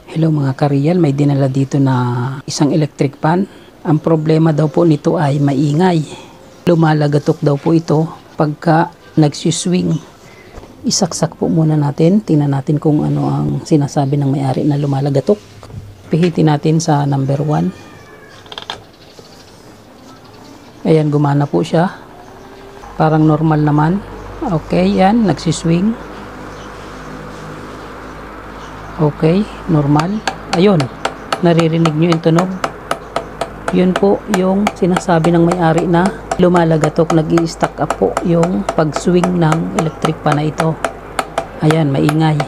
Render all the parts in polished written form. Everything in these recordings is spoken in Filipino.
Hello mga kariyal, may dinala dito na isang electric fan. Ang problema daw po nito ay maingay. Lumalagatok daw po ito pagka nagsiswing. Isaksak po muna natin. Tingnan natin kung ano ang sinasabi ng may-ari na lumalagatok. Pihitin natin sa number 1. Ayan, gumana po siya. Parang normal naman. Okay, yan, nagsiswing. Okay, normal. Ayun, naririnig nyo yung tunog. Yun po yung sinasabi ng may-ari na lumalagatok, nag-i-stack up po yung pag-swing ng electric fan na ito. Ayan, maingay.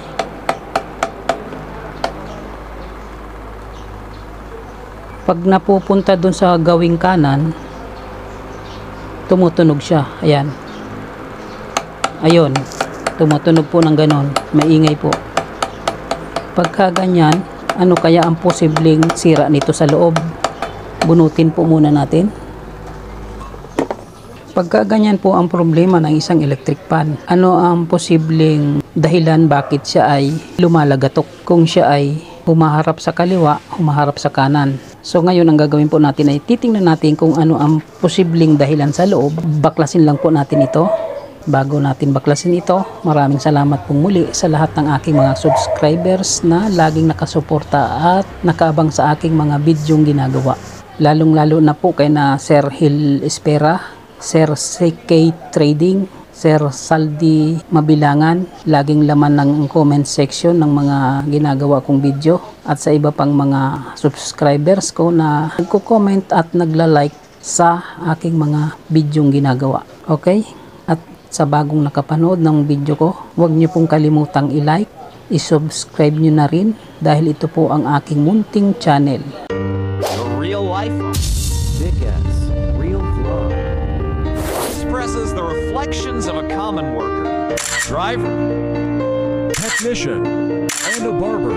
Pag napupunta dun sa gawing kanan, tumutunog siya. Ayan. Ayun, tumutunog po ng ganon. Maingay po. Pagka ganyan, ano kaya ang posibleng sira nito sa loob? Bunutin po muna natin. Pagka ganyan po ang problema ng isang electric fan, ano ang posibleng dahilan bakit siya ay lumalagatok? Kung siya ay humaharap sa kaliwa, humaharap sa kanan. So ngayon ang gagawin po natin ay titingnan natin kung ano ang posibleng dahilan sa loob. Baklasin lang po natin ito. Bago natin baklasin ito, maraming salamat pong muli sa lahat ng aking mga subscribers na laging nakasuporta at nakaabang sa aking mga bidyong ginagawa. Lalong-lalo na po kay na Sir Hill Espera, Sir CK Trading, Sir Saldi Mabilangan, laging laman ng comment section ng mga ginagawa kong video, at sa iba pang mga subscribers ko na nagko-comment at nagla-like sa aking mga bidyong ginagawa. Okay? At sa bagong nakapanood ng video ko, huwag niyo pong kalimutang i-like, i-subscribe niyo na rin dahil ito po ang aking munting channel. Real life, big S, real vlog. Expresses the reflections of a common worker, driver, technician, and a barber.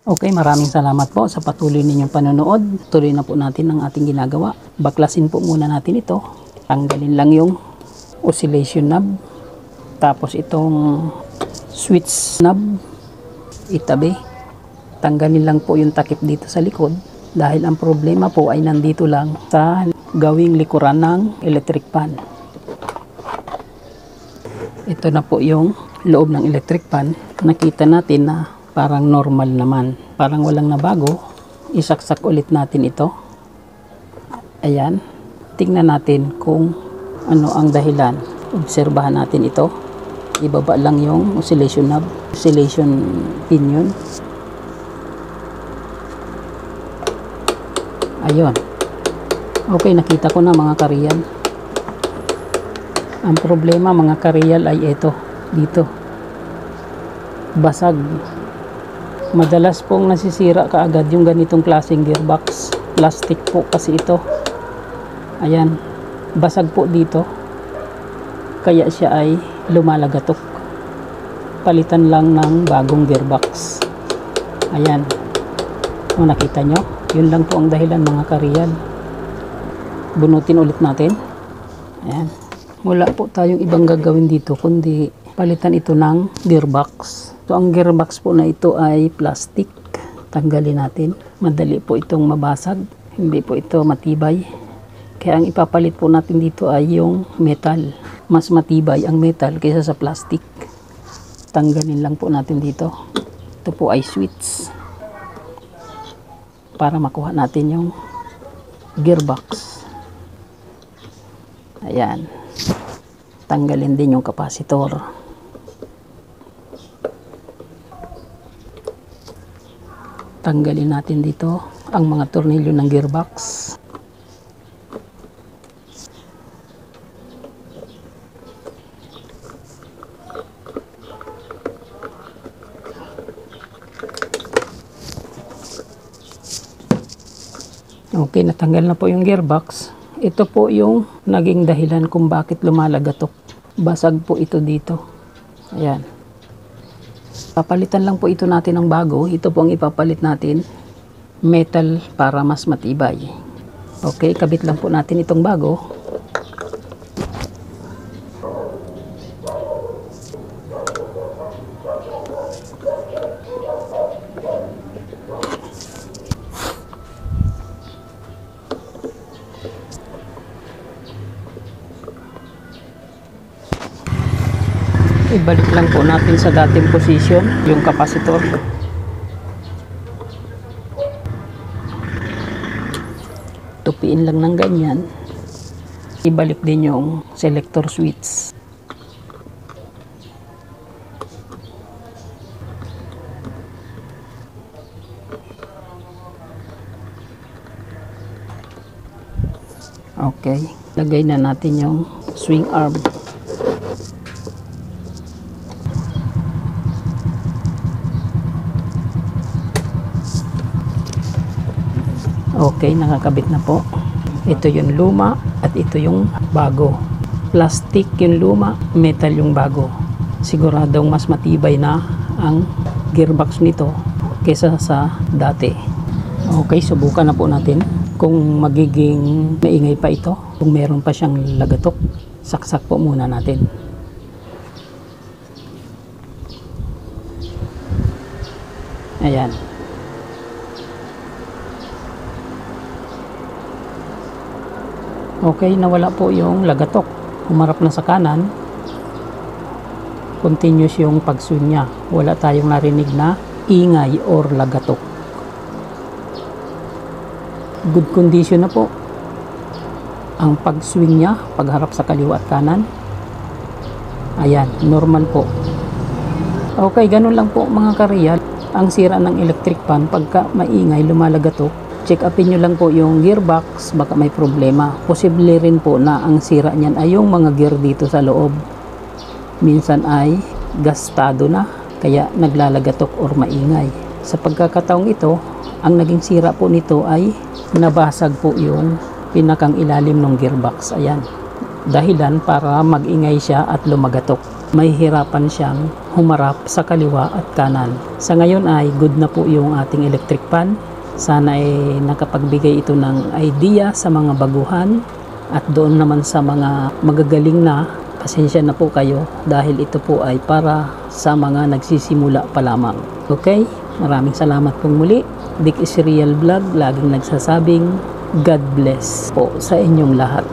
Okay, maraming salamat po sa patuloy ninyong panonood. Tuloy na po natin ang ating ginagawa. Baklasin po muna natin ito. Tanggalin lang yung oscillation knob, tapos itong switch knob itabi. Tanggalin lang po yung takip dito sa likod dahil ang problema po ay nandito lang sa gawing likuran ng electric fan. Ito na po yung loob ng electric fan. Nakita natin na parang normal naman, parang walang nabago. Isaksak ulit natin ito. Ayan, tingnan natin kung ano ang dahilan. Obserbahan natin ito. Ibaba lang yung oscillation knob, oscillation pinion. Ayun. Okay, nakita ko na mga kariyal. Ang problema mga kariyal ay ito, dito. Basag. Madalas pong nasisira kaagad yung ganitong klaseng gearbox. Plastic po kasi ito. Ayan. Basag po dito, kaya siya ay lumalagatok. Palitan lang ng bagong gearbox. Ayan, o nakita nyo, yun lang po ang dahilan mga kariyal. Bunutin ulit natin. Ayan, wala po tayong ibang gagawin dito kundi palitan ito ng gearbox. So ang gearbox po na ito ay plastic. Tanggalin natin. Madali po itong mabasag, hindi po ito matibay. Kaya ang ipapalit po natin dito ay yung metal. Mas matibay ang metal kaysa sa plastic. Tanggalin lang po natin dito. Ito po ay switch. Para makuha natin yung gearbox. Ayan. Tanggalin din yung capacitor. Tanggalin natin dito ang mga tornilyo ng gearbox. Okay, natanggal na po yung gearbox. Ito po yung naging dahilan kung bakit lumalagatok. Basag po ito dito. Ayan. Papalitan lang po ito natin ng bago. Ito po ang ipapalit natin. Metal para mas matibay. Okay, kabit lang po natin itong bago. Ibalik lang po natin sa dating position yung capacitor. Tupiin lang ng ganyan. Ibalik din yung selector switch. Okay, lagay na natin yung swing arm. Okay, nakakabit na po. Ito yung luma at ito yung bago. Plastic yung luma, metal yung bago. Siguradong mas matibay na ang gearbox nito kaysa sa dati. Okay, subukan na po natin kung magiging maingay pa ito. Kung meron pa siyang lagatok, saksak po muna natin. Ayan. Okay, nawala po yung lagatok. Umarap na sa kanan. Continuous yung pag-swing niya. Wala tayong narinig na ingay or lagatok. Good condition na po ang pag-swing niya, pagharap sa kaliwa at kanan. Ayan, normal po. Okay, ganun lang po mga kareal. Ang sira ng electric pan, pagka maingay, lumalagatok, check upin nyo lang po yung gearbox, baka may problema. Posible rin po na ang sira niyan ay yung mga gear dito sa loob. Minsan ay gastado na, kaya naglalagatok or maingay. Sa pagkakataong ito, ang naging sira po nito ay nabasag po yung pinakang ilalim ng gearbox. Ayan, dahilan para magingay siya at lumagatok. May hirapan siyang humarap sa kaliwa at kanan. Sa ngayon ay good na po yung ating electric pan. Sana ay nakapagbigay ito ng idea sa mga baguhan, at doon naman sa mga magagaling na, pasensya na po kayo dahil ito po ay para sa mga nagsisimula pa lamang. Okay, maraming salamat pong muli. Dick is Real Vlog, laging nagsasabing God bless po sa inyong lahat.